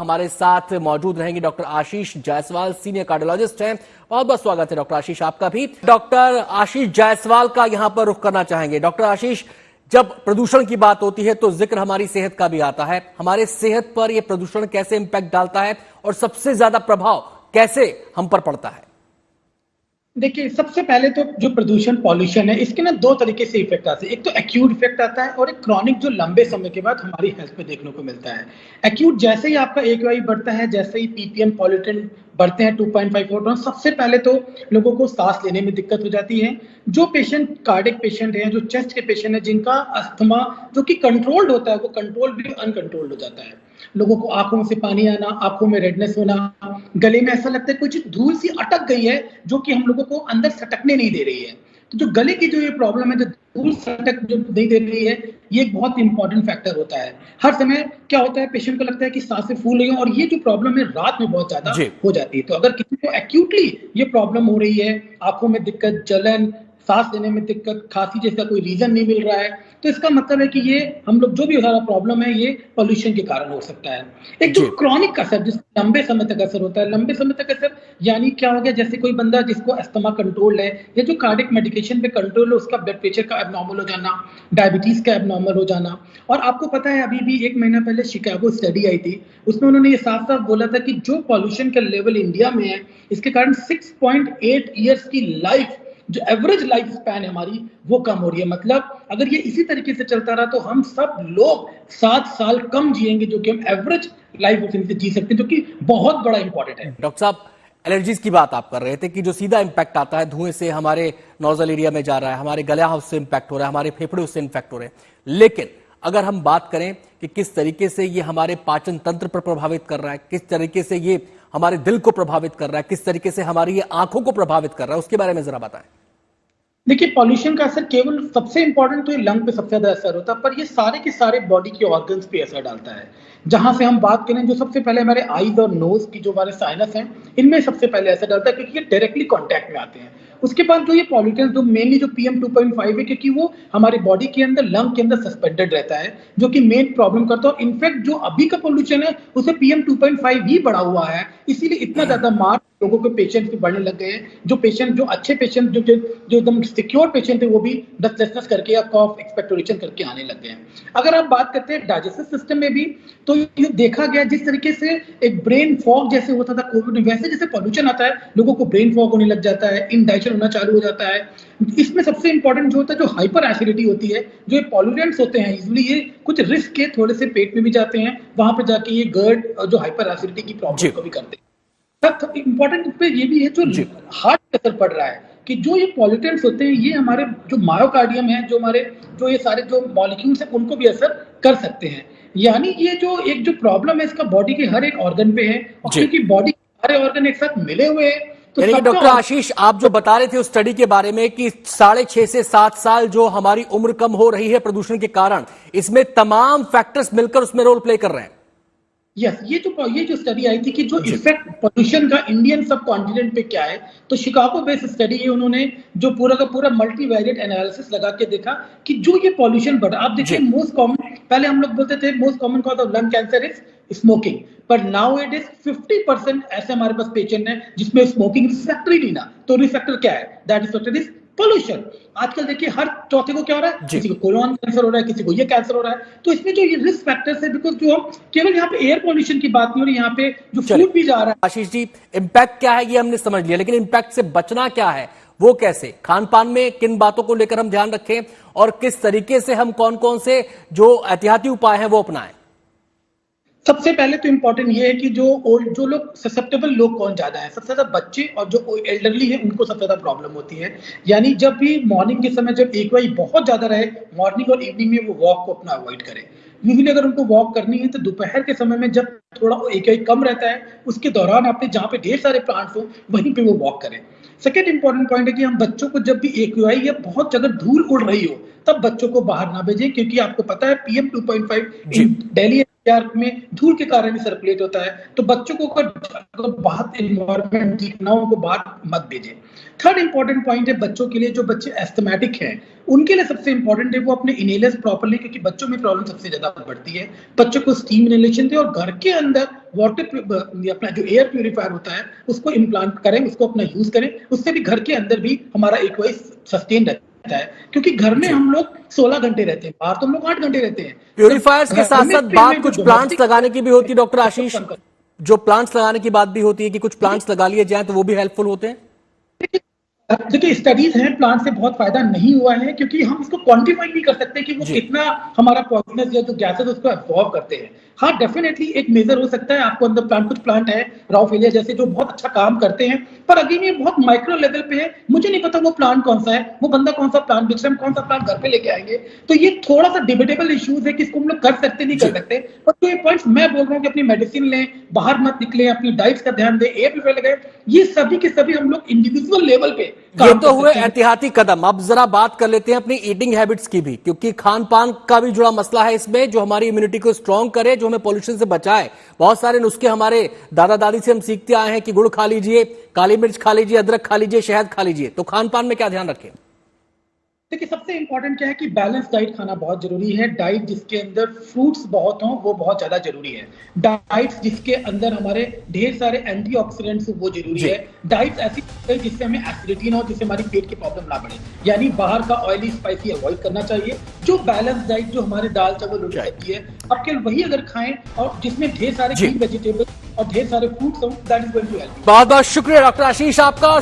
हमारे साथ मौजूद रहेंगे डॉक्टर आशीष जायसवाल, सीनियर कार्डियोलॉजिस्ट हैं। बहुत बहुत स्वागत है डॉक्टर आशीष आपका भी। डॉक्टर आशीष जायसवाल का यहां पर रुख करना चाहेंगे। डॉक्टर आशीष, जब प्रदूषण की बात होती है तो जिक्र हमारी सेहत का भी आता है। हमारे सेहत पर यह प्रदूषण कैसे इंपैक्ट डालता है और सबसे ज्यादा प्रभाव कैसे हम पर पड़ता है? देखिए, सबसे पहले तो जो प्रदूषण पॉल्यूशन है, इसके ना दो तरीके से इफेक्ट आते हैं। एक तो एक्यूट इफेक्ट आता है और एक क्रॉनिक, जो लंबे समय के बाद हमारी हेल्थ पे देखने को मिलता है। एक्यूट, जैसे ही आपका AQI बढ़ता है, जैसे ही ppm पॉल्यूटेंट बढ़ते हैं 2.54 टन, सबसे पहले तो लोगों को सांस लेने में दिक्कत हो जाती है। जो पेशेंट कार्डियक पेशेंट हैं, जो चेस्ट के पेशेंट हैं, जिनका अस्थमा जो कि कंट्रोल्ड होता है, वो कंट्रोल भी अनकंट्रोल्ड हो जाता है। लोगों को आंखों से पानी आना, आंखों में रेडनेस होना, गले में ऐसा लगता है कुछ धूल सी अटक गई है जो कि हम लोगों को अंदर सटकने नहीं दे रही है। तो जो गले की जो ये प्रॉब्लम है, जो धूल सटक जो नहीं दे रही है, ये एक बहुत इंपॉर्टेंट फैक्टर होता है। हर समय क्या होता है, पेशेंट को लगता है कि सांसें फूल रही हैं और ये जो प्रॉब्लम है रात में बहुत ज्यादा हो जाती है। तो अगर किसी को एक्यूटली ये प्रॉब्लम हो रही है, आंखों में दिक्कत, जलन, सांस लेने में दिक्कत, खांसी जैसा कोई रीजन नहीं मिल रहा है, तो इसका मतलब है कि ये हम लोग जो भी हमारा प्रॉब्लम है, ये पॉल्यूशन के कारण हो सकता है। एक जो क्रॉनिक असर, जिसको लंबे समय तक असर होता है, लंबे समय तक असर यानी क्या हो गया, जैसे कोई बंदा जिसको अस्थमा कंट्रोल है या जो कार्डियक मेडिकेशन पे कंट्रोल है, उसका ब्लड प्रेशर का एबनॉर्मल हो जाना, डायबिटीज का एबनॉर्मल हो जाना। और आपको पता है, अभी भी 1 महीना पहले शिकागो स्टडी आई थी, उसमें उन्होंने ये साफ साफ बोला था कि जो पॉल्यूशन का लेवल इंडिया में है, इसके कारण 6.8 ईयर्स की लाइफ, जो एवरेज लाइफ स्पैन है हमारी, वो कम हो रही है। मतलब अगर ये इसी तरीके से चलता रहा तो हम सब लोग 7 साल कम जिएंगे, जो कि हम एवरेज लाइफ से जी सकते हैं, जो कि बहुत बड़ा इंपॉर्टेंट है। डॉक्टर साहब, एलर्जीज की बात आप कर रहे थे कि जो सीधा इंपैक्ट आता है धुएं से, हमारे नोजल एरिया में जा रहा है, हमारे गला उससे इंपैक्ट हो रहा है, हमारे फेफड़े उससे इंपैक्ट हो रहे हैं। लेकिन अगर हम बात करें कि किस तरीके से ये हमारे पाचन तंत्र पर प्रभावित कर रहा है, किस तरीके से ये हमारे दिल को प्रभावित कर रहा है, किस तरीके से हमारी ये आंखों को प्रभावित कर रहा है, उसके बारे में जरा बताएं। देखिए, पॉल्यूशन का असर केवल सबसे इंपॉर्टेंट तो ये लंग पे सबसे ज्यादा असर होता है, पर ये सारे के सारे बॉडी के ऑर्गन्स पे असर डालता है। जहां से हम बात करें, जो सबसे पहले हमारे आईज और नोज की जो हमारे साइनस हैं, इनमें सबसे पहले असर डालता है, क्योंकि ये डायरेक्टली कॉन्टैक्ट में आते हैं। उसके बाद जो ये पॉल्यूटेंट्स, जो मेनली जो PM 2.5 है, क्योंकि वो हमारे बॉडी के अंदर, लंग के अंदर सस्पेंडेड रहता है, जो कि मेन प्रॉब्लम करता है। इनफैक्ट जो अभी का पॉल्यूशन है, उसे PM 2.5 ही बढ़ा हुआ है, इसीलिए इतना ज्यादा मार्क लोगों के पेशेंट भी बढ़ने लग गए हैं। जो पेशेंट, जो अच्छे पेशेंट, जो एकदम सिक्योर पेशेंट है, वो भी ब्रेथलेसनेस करके या कॉफ, एक्सपेक्टोरेशन करके आने लग गए हैं। अगर आप बात करते हैं डाइजेस्टिव सिस्टम में भी, तो ये देखा गया, जिस तरीके से एक ब्रेन फॉग जैसे होता था कोविड में, वैसे जैसे पॉल्यूशन आता है, लोगों को ब्रेन फॉग होने लग जाता है, इंडाइजेशन होना चालू हो जाता है। इसमें सबसे इंपॉर्टेंट जो होता है, जो हाइपर एसिडिटी होती है, जो ये पॉल्यूटेंट्स होते हैं, यूजुअली ये कुछ रिस्क के थोड़े से पेट में भी जाते हैं, वहां पर जाके ये गर्ड और जो हाइपर एसिडिटी की प्रॉब्लम को भी करते हैं। इंपॉर्टेंट पे ये भी है, जो हार्ट पे असर पड़ रहा है, कि जो ये पॉल्यूटेंट्स होते हैं, ये हमारे जो मायोकार्डियम है, जो हमारे जो ये सारे जो मॉलिक्यूल्स हैं, उनको भी असर कर सकते हैं। यानी ये जो एक जो प्रॉब्लम है, इसका बॉडी के हर एक ऑर्गन पे है, और क्योंकि बॉडी के सारे ऑर्गन एक साथ मिले हुए हैं, तो डॉक्टर आशीष, आप जो बता रहे थे उस स्टडी के बारे में कि 6.5 से 7 साल जो हमारी उम्र कम हो रही है प्रदूषण के कारण, इसमें तमाम फैक्टर्स मिलकर उसमें रोल प्ले कर रहे हैं। यस, ये जो स्टडी आई थी कि जो इफेक्ट पॉल्यूशन का इंडियन सब कॉन्टिनेंट पे क्या है, तो शिकागो बेस्ड स्टडी है। उन्होंने जो पूरा का पूरा मल्टीवेरिएट एनालिसिस लगा के देखा कि जो ये पॉल्यूशन बढ़ा, आप देखिए, मोस्ट कॉमन, पहले हम लोग बोलते थे most common cause of lung cancer is smoking, पर नाउ इट इज 50% ऐसे हमारे पास पेशेंट है जिसमें स्मोकिंग रिस्क फैक्टर ही नहीं ना। तो रिस्क फैक्टर क्या है? That is factor is pollution. आजकल देखिए, हर चौथे को क्या हो रहा है, किसी को कोलोन कैंसर हो रहा है, किसी को ये कैंसर हो रहा है। तो इसमें जो ये रिस्क फैक्टर्स है, बिकॉज जो हम केवल यहाँ पे एयर पॉल्यूशन की बात नहीं हो रही, यहाँ पे जो फूड भी जा रहा है। आशीष जी, इंपैक्ट क्या है ये हमने समझ लिया, लेकिन इंपैक्ट से बचना क्या है, वो कैसे? खान पान में किन बातों को लेकर हम ध्यान रखें और किस तरीके से हम कौन कौन से जो एहतियाती उपाय हैं वो अपनाएं? सबसे पहले तो इंपॉर्टेंट ये है कि जो लोग ससेप्टेबल लोग कौन ज्यादा है, सबसे ज्यादा बच्चे और जो एल्डरली है, उनको सबसे ज्यादा प्रॉब्लम होती है। यानी जब भी मॉर्निंग के समय जब AQI बहुत ज्यादा रहे, मॉर्निंग और इवनिंग में वो वॉक को अपना अवॉइड करें। यूजुअली अगर उनको वॉक करनी है तो दोपहर के समय में, जब थोड़ा AQI कम रहता है, उसके दौरान आपने जहाँ पे ढेर सारे प्लांट्स हो, वहीं पे वो वॉक करें। सेकेंड इंपॉर्टेंट पॉइंट है कि हम बच्चों को जब भी AQI या बहुत जगह धूल उड़ रही हो, तब बच्चों को बाहर ना भेजें, क्योंकि आपको पता है PM 2.5 दिल्ली यार में धूल के कारण ही सर्कुलेट होता है। तो बच्चों को अगर बाहर एनवायरमेंट ठीक ना हो, उनको बाहर मत भेजें। थर्ड इंपॉर्टेंट पॉइंट है बच्चों के लिए, जो बच्चे एस्थमेटिक हैं उनके लिए सबसे इंपॉर्टेंट है वो अपने इनहेलर्स प्रॉपर्ली, क्योंकि बच्चों में प्रॉब्लम सबसे ज्यादा बढ़ती है। बच्चों को स्टीम इनहेलेशन दे और घर के अंदर वाटर अपना जो एयर प्यूरिफायर होता है उसको इम्प्लांट करें, उसको अपना यूज करें। उससे भी घर के अंदर भी हमारा एक्वाइस सस्टेन रहता है, क्योंकि घर में हम लोग 16 घंटे रहते हैं, बाहर तो हम लोग 8 घंटे रहते हैं। प्यूरिफायर्स के साथ साथ बात कुछ प्लांट्स लगाने की भी होती है डॉक्टर आशीष, तो जो प्लांट्स लगाने की बात भी होती है कि कुछ प्लांट्स लगा लिए जाएं तो वो भी हेल्पफुल होते हैं। देखिए स्टडीज हैं, प्लांट से बहुत फायदा नहीं हुआ है, क्योंकि हम इसको क्वांटिफाई नहीं कर सकते कि वो कितना हमारा पॉइजनस या जो गैसेस उसको एब्जॉर्ब करते हैं। हाँ डेफिनेटली एक मेजर हो सकता है, आपको अंदर प्लांट, कुछ प्लांट है राउफेलिया जैसे जो बहुत अच्छा काम करते हैं, पर अगेन ये बहुत माइक्रो लेवल पे है। मुझे नहीं पता वो प्लांट कौन सा है, वो बंदा कौन सा प्लांट बेच रहा है, कौन सा प्लांट घर पे लेके आएंगे। तो ये थोड़ा सा डिबेटेबल इश्यूज है कि इसको हम लोग कर सकते नहीं कर सकते। पर जो ये पॉइंट्स मैं बोल रहा हूँ कि अपनी मेडिसिन लें, बाहर मत निकलें, अपनी डाइट का ध्यान दें, एयर प्यूरिफायर लगाएं, ये सभी के सभी हम लोग इंडिविजुअल लेवल पे ये तो हुए एहतियाती कदम। अब जरा बात कर लेते हैं अपनी ईटिंग हैबिट्स की भी, क्योंकि खान पान का भी जुड़ा मसला है इसमें, जो हमारी इम्यूनिटी को स्ट्रांग करे, जो हमें पोल्यूशन से बचाए। बहुत सारे नुस्खे हमारे दादा दादी से हम सीखते आए हैं कि गुड़ खा लीजिए, काली मिर्च खा लीजिए, अदरक खा लीजिए, शहद खा लीजिए। तो खान पान में क्या ध्यान रखें? देखिए सबसे इंपॉर्टेंट क्या है कि बैलेंस डाइट खाना बहुत जरूरी है। डाइट जिसके अंदर फ्रूट्स बहुत हों वो बहुत ज्यादा जरूरी है। डाइट्स जिसके अंदर हमारे ढेर सारे एंटीऑक्सीडेंट्स वो जरूरी है। डाइट्स ऐसी है जिससे हमें एसिडिटी ना हो, जिससे हमारी पेट की प्रॉब्लम ना बढ़े। यानी बाहर का ऑयली स्पाइसी अवॉइड करना चाहिए। जो बैलेंस डाइट, जो हमारे दाल चावल रोटी सब्जी है, अब केवल वही अगर खाएं और जिसमें ढेर सारे ग्रीन वेजिटेबल और ढेर सारे फ्रूट्स हों, that is going to help. बहुत बहुत शुक्रिया डॉक्टर आशीष आपका।